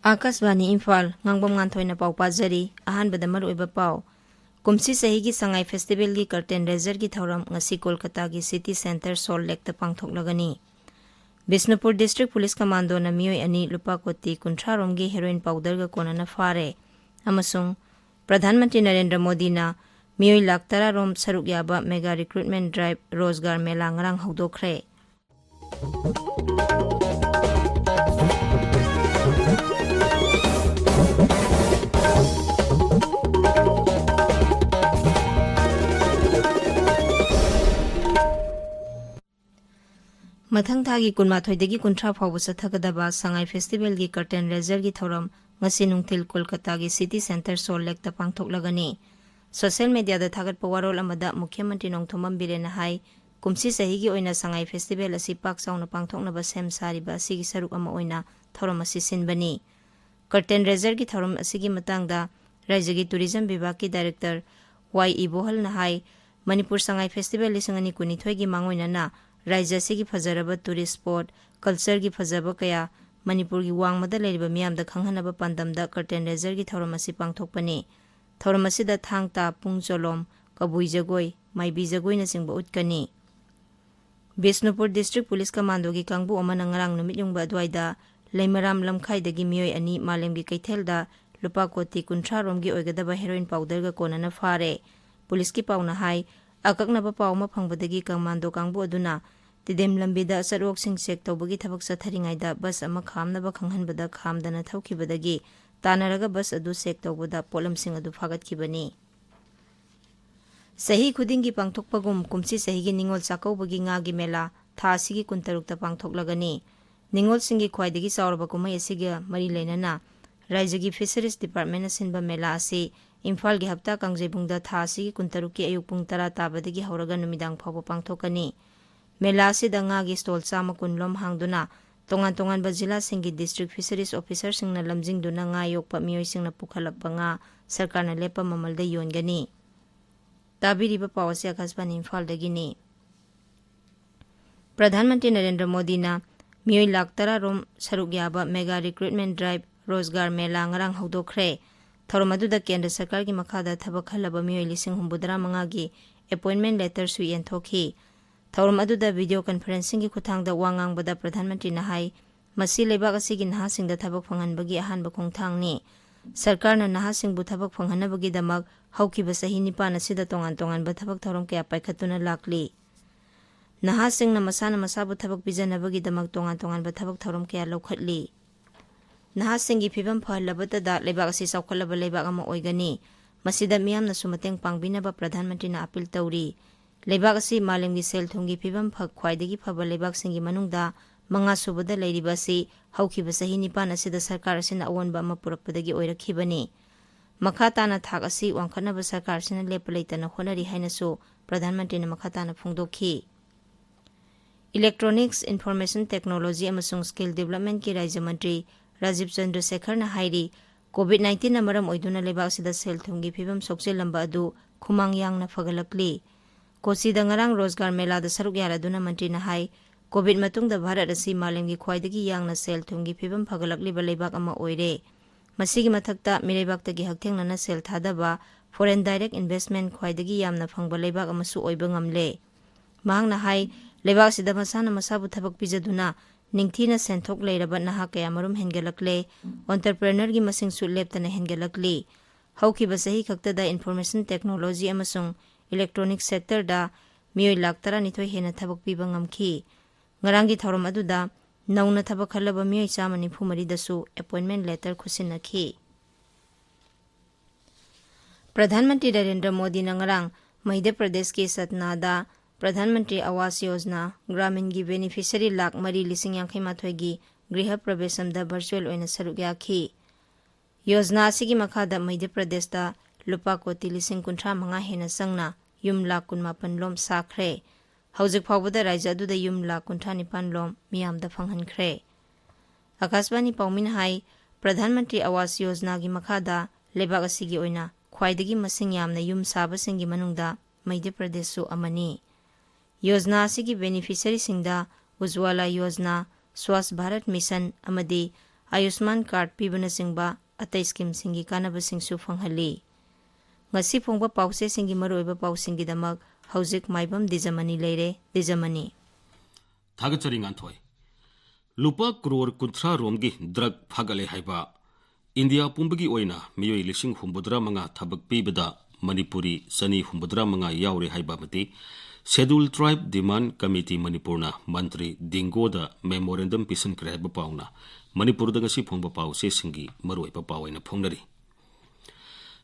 Akasbani Imphal Ngangbom Nganthoi na pau pajari ahanbada maruiba pau kumsi sahi gi sangai festival gi curtain raiser gi thoram ngasi Kolkata gi city center Sol Lake ta pangthoklagani Bisnupur district police commando na mioi ani lupa koti kunthra rom gi heroin powder ga konana fare amasung Pradhan Mantri Narendra Modi na mioi laktara rom saruk yaba mega recruitment drive rozgar mela ngarang haudokhre Mathang thagi kunmathoi kunthra phawba sathakadaba sangai festival gi curtain raiser gi thoram ngasi nungthil Kolkata gi city center Sol Lake ta pangthoklagani social media da thagat pawarol amada Mukhyamantri Nongthomam Birena hai kumsi sahi gi oina sangai festival asi pak sauna pangthoknaba sem sariba asigi saruk ama oina thoram asi sinbani curtain raiser gi thoram asigi matangda rajya gi tourism vibhag ki director Y Bohal na hai Manipur sangai festival lisangani kunithoi gi mangoina na Rajya sigi fajaraba tourist spot culture gi fajaba kaya Manipur gi wangmada leiriba miyamda khanghanaba pandamda curtain raiser gi thoramasi pangthokpani thoramasi da thangta pungcholom kabui jagoi maibi jagoi na singba utkani Bisnupur district police commando gi kangbu amana ngarang numit yungba adwaida leimaram lamkhai dagi miyoi ani malem gi kaithelda lupa koti kunthra rom gi oigadaba heroin powder ga konana fare police ki pauna hai akaknaba pauma phangbadagi commando kangbu aduna tidem lambida sarok sing check tawbagi thabak satharingaida bus ama khamnaba khanghanbada khamdana thaukhibadagi tanaraga bus adu check tawbada polam sing adu phagatkhibani sahi khudingi pangthokpagum kumsi sahi gi ningol chakawbagi nga gi mela tha sigi kuntarukta pangthoklagani ningol singi khwaidagi sawraba kumai asiga mari leinana rajya gi fisheries department asinba mela asi Imphal gi hapta kangjebungda tha sigi kuntaruki ayuk pung 10 tabadagi hauraga numidang phawba pangthokani mela sida nga gi stall chama kunlom hangduna tongan tongan ba jila singi district fisheries officer singna lamjingduna nga yokpa miyoi singna pukhalakpa nga sarkarna lepa mamalda yongani tabiriba pawasi Akasbani Imphal dagini Pradhan Mantri Narendra Modi na miyoi laktara rom saruk yaba mega recruitment drive rozgar mela ngarang haudokhre Thoramadu da Kendra Sarkar ki makhada thabak halaba miyoi lising humbudra mangagi appointment letter su yenthokhi Thoramadu da video conferencing ki khuthangda wangang bada Pradhan Mantri na hai masi lebak asigi naha singda thabak phanganbagi ahanba khongthangni Sarkar na naha singbu thabak phanghanabagi damak haukiba sahi nipan asida tongan tongan ba thabak thoram kya paikhatuna lakli naha singna masana masabu thabak bijanabagi damak tongan tongan ba thabak thoram kya lokhatli Nahasingi phibam phalabata da lebak asi saukhalaba lebak ama oigani masida miyamna sumateng pangbinaba Pradhan Mantri na appeal tawri lebak asi malemgi sel thungi phibam phak khwaidagi phaba lebak singi manungda manga subada leiriba si haukiba sahi nipan asida sarkar asina awonba ama purakpadagi oirakhibani makhatana thak asi wangkhanaba sarkar sina lepalaitana honari hainasu Pradhan Mantri na makhatana phungdokhi Electronics Information Technology amasung Skill Development ki Rajya Mantri Rajiv Chandra Sekhar na hairi COVID-19 na maram oiduna lebak sida sel thungi phibam sokjelamba adu khumang yang na fagalakli Kochi da ngarang rozgar mela da saruk yaraduna mantri na hai COVID matungda Bharat asi malemgi khwaidagi yang na sel thungi phibam fagalakli ba lebak ama oire masigi mathakta mirebak-tagi hakthengna na sel thadaba foreign direct investment khwaidagi yamna phangba lebak amasu oiba ngamle mahang na hai lebak sida masana masabu thabak pijaduna Ningthina senthok leiraba naha kaya marum hengelakle entrepreneur gi masing su leptana hengelakli haukiba sahi khakta da information technology amasung electronic sector da miyoi laktara nithoi hena thabak piba ngamkhi ngarangi thoram aduda nauna thabak khalaba miyoi chamani phumari dasu appointment letter khusinakhi Pradhan Mantri Narendra Modi na ngarang Madhya Pradesh ke Satna da Pradhan Mantri Awas Yojana Gramin gi beneficiary lakh mari lising yangkhai mathoi gi griha pravesam da virtual oina saruk yakhi Yojana asigi makhada Madhya Pradesh da lupa koti lising kunthra manga hena sangna yum lakh kunmapan lom sakhre haujik phawbada rajya adu da yum lakh kunthra nipan lom miyam da phanghankhre Akasbani paumin hai Pradhan Mantri Awas Yojana gi makhada lebak asigi oina khwaidagi masing yamna yum saba singi manungda Madhya Pradesh su amani Yojana asigi beneficiary singda Ujwala Yojana Swasth Bharat Mission amadi Ayushman Card pibanasingbा अतै scheme सिंगी कानबसिंगसु फंगहली ngasi phongba pause singi maroiba pausingi damak hauzik maibam Dwijamani leire Dwijamani Thagachari Nganthoi Lupa crore kunthra romgi drug phagale haiba India pumbagi oina miyoi lising humbudra manga thabak pibada Manipuri sani humbudra manga yaure haiba mati Scheduled Tribe Demand Committee Manipurna Mantri Dingoda Memorandum Pisan kreba pauna Manipur da ngasi phongba pause singi maroiba pawaina phongnari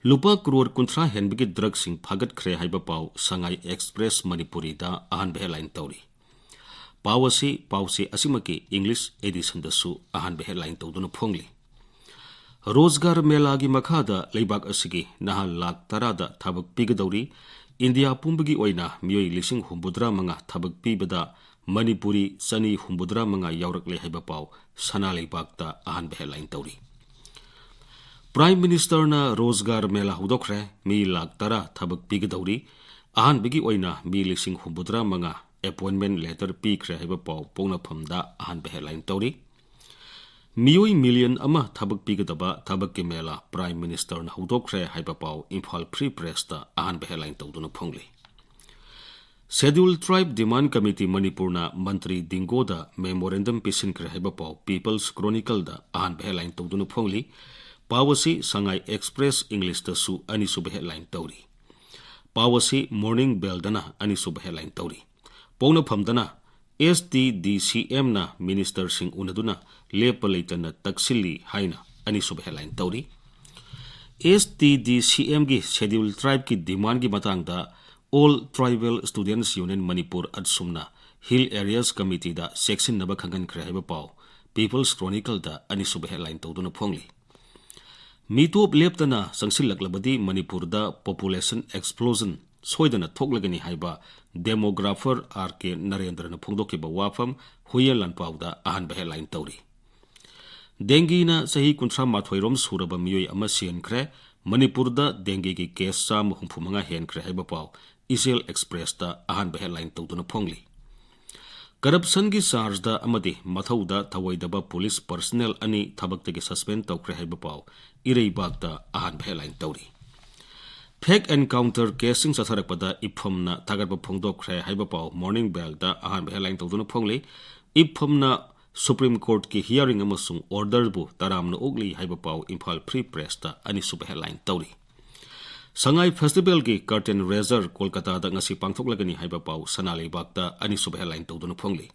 Lupa crore kunthra henbigi drug sing phagat khre haiba paw Sangai Express Manipuri da ahan headline tauri pause asimaki English edition da su ahan headline tawduna phongli Rozgar Mela gi makhada leibak asigi naha lak tarada thabak pigadauri India pumbagi oina miyoi lising humbudra manga thabak pibada Manipuri sani humbudra manga yaurakle haiba paw sana leibak ta ahan headline tauri Prime Minister na Rozgar Mela hudokre mi lak tara thabak pigadauri ahan bigi oina mi lising humbudra manga appointment letter pikre haiba paw pona phamda ahan headline tauri Miyoi million ama thabak pigadaba thabak ki mela Prime Minister na hudokre haiba paw Imphal Free Press ta ahan headline tawduna phongli Scheduled Tribe Demand Committee Manipur na Mantri Dingoda Memorandum Pisin kre haiba paw People's Chronicle da ahan headline tawduna phongli Pawasi Sangai Express English da su ani sub headline tawri Pawasi Morning Bell dana ani sub headline tawri Pona phamdana STDCM na Minister Sing Unaduna Lepalaitana Taksili Haina ani sub headline tawri STDCM gi Scheduled Tribe ki demand gi matang da All Tribal Students Union Manipur Adsumna Hill Areas Committee da section naba khangan kre haiba paw People's Chronicle da ani sub headline tawduna phongli Mitop leptana sangsillaklabadi Manipur da population explosion soidana thoklagani haiba demographer RK Narendra na phongdokiba wafam huyelan pawda ahan headline tawri Dengue na sahi kunthra mathoirom suraba miyoi ama sian kre Manipur da dengue ki case sam humphumanga hen kre haiba paw Isel Express da ahan headline tawduna phongli Corruption gi charge da amadi mathauda thawaidaba police personnel ani thabaktagi suspend tawkre haiba paw irei bagda ahan headline tawri Fake encounter casing satharakpada iphamna thagarba phongdokre haiba paw Morning Bell da ahan headline tawduna phongli iphamna Supreme Court ki hearing amasung order bu taramna ogli haiba paw Imphal Free Press da ani sub headline tawri Sangai Festival ki curtain raiser Kolkata da ngasi pangthoklagani haiba paw sanalei bagda ani sub headline tawduna phongli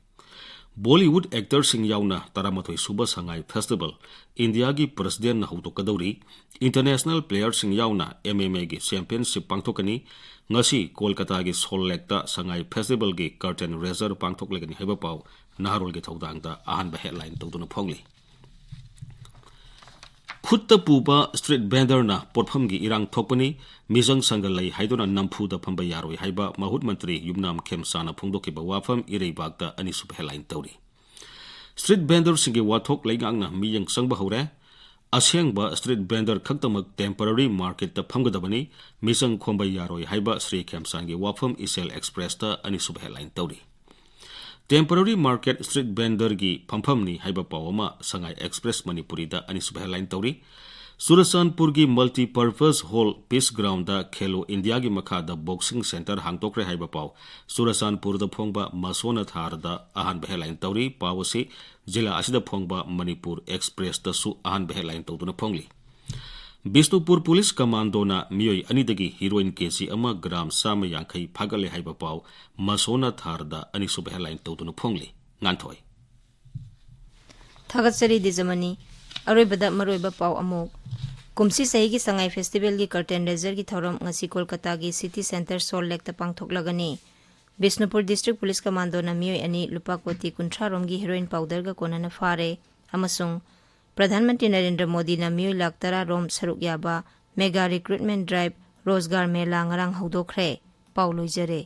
Bollywood actor sing yauna taramatoi suba Sangai Festival India gi president na hutokadauri international player sing yauna MMA gi championship pangthokani ngasi Kolkata gi Sollekta Sangai Festival gi curtain raiser pangthoklagani haiba paw naharol gi thodang da ahan headline tawduna phongli Khutta puba street vendor na potpham gi irang thokpani mijang sangal lai haidona nampu da phamba yaroi haiba mahut mantri yumnam khemsana phongdoki ba wafam irei bagda ani sub headline tawri Street vendor singi wathok laigang na miyang sangba hore asyang ba street vendor khaktamak temporary market ta phamgadabani mijang khomba yaroi haiba Sri Khemsan gi wafam Isel Express ta ani sub headline tawri Temporary market street vendor gi phampham ni haiba pawama Sangai Express Manipuri da ani sub headline tawri Surasanpur gi multi-purpose hall peace ground da Khelo India gi makha da boxing center hangtokre haiba paw Surasanpur da phongba Masona Thar da ahan headline tawri pawasi jila asida phongba Manipur Express da su ahan headline tawduna phongli Bishnupur Police Commando na miyoi anidagi heroin kesi ama gram sama yankai phagale haiba paw Masona Thar da ani sub headline tawduna phongli Nganthoi Thagatsari Dwijamani Aroibada maroiba paw amok Kumsi sahi gi Sangai Festival gi curtain raiser gi thoram ngasi Kolkata gi City Center Sol Lake ta pangthoklagani Bishnupur District Police Commando na miyoi ani lupa koti kunthra rom gi heroin powder ga konana fare amasung Pradhan Mantri Narendra Modi na miyoi laktara rom saruk yaba mega recruitment drive Rozgar Mela ngarang haudokhre paw loijare